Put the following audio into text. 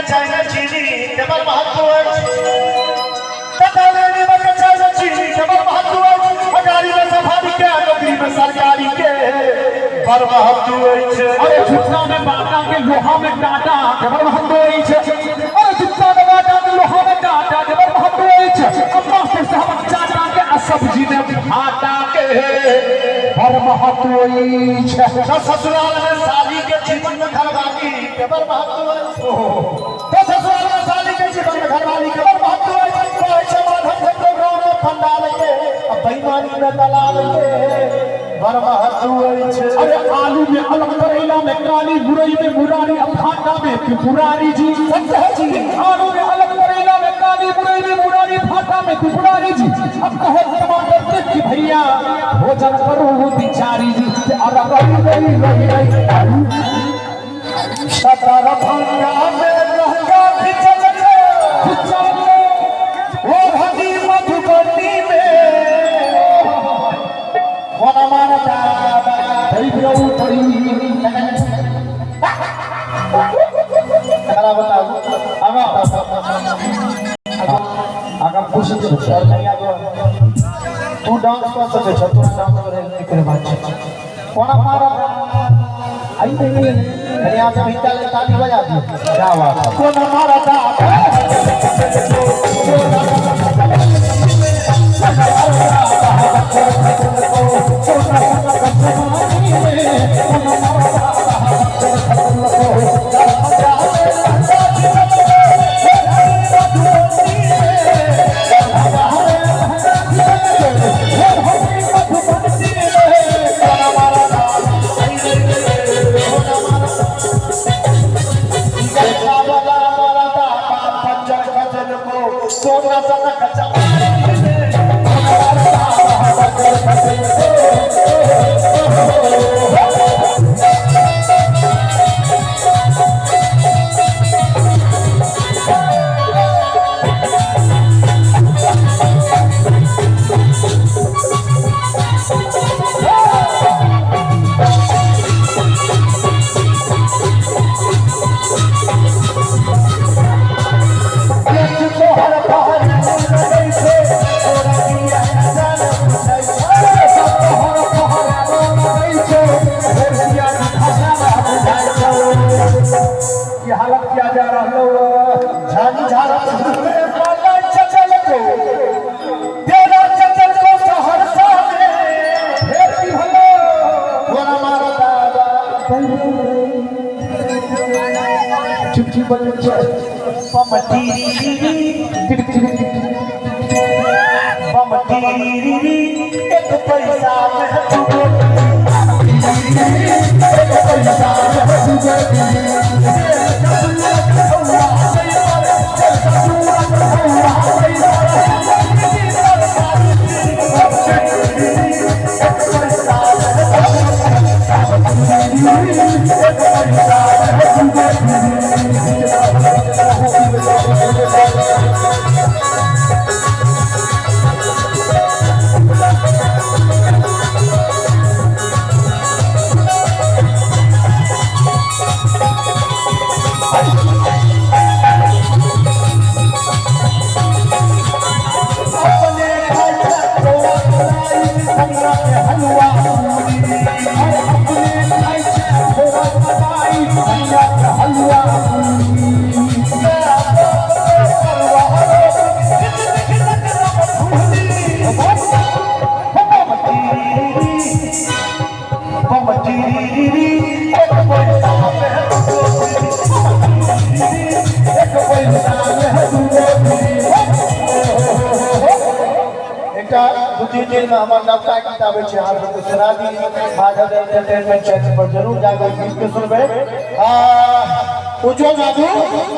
China चीनी केवल महत्व तकालेनी में चाइना चीनी केवल महत्व अगाड़ी में सफारी के नौकरी में सरकारी के पर महत्व अरे झुटना में बाटा के लोहा में काटा केवल महत्व अरे झुटना में बाटा के लोहा में काटा केवल महत्व अम्मा से सहमत चाटा के सब्जी में भाटा के पर महत्व ससुराल में साली के जीवन में घरवाली केवल महत्व तो ससुराल में साली के जीवन में घरवाली केवल महत्व माधव के प्रोग्राम में पंडाल के बेईमानी में दलाल के पर महत्व अरे आलू में अलग करेला में काली बुरई में मुरारी भाटा में त्रिपुरारी जी सत्य जी आलू में अलग करेला में काली बुरई में मुरारी भाटा में त्रिपुरारी जी अब कहे टमाटर की भैया भोजन करो वो बिचारी जी अरे रही सतर भांगा में लहंगा खिंचल वो भगी मधुबनी में कोना मारता धई बिरऊ पड़ी करा बताओ आगा खुश सर नहीं आगो तू डांस कर सके छ तू डांस करे करे बात छ कोना मारा आई नहीं यहाँ से भीतर ले ताली बजा दी क्या बात कोना मारा था हालत किया जा रहा है झाड़ी झाड़ा चचल को तेरा चचल को सहरसा में फिर की भलो कोना मारा दादा चुप चुप बन पमटी एक पैसा में तुझे एक पैसा में तुझे दिन में हमारे नवका किताबें आप सुना दी माधव एंटरटेनमेंट चैनल पर जरूर जाकर सुनबे उज्जवल बाबू।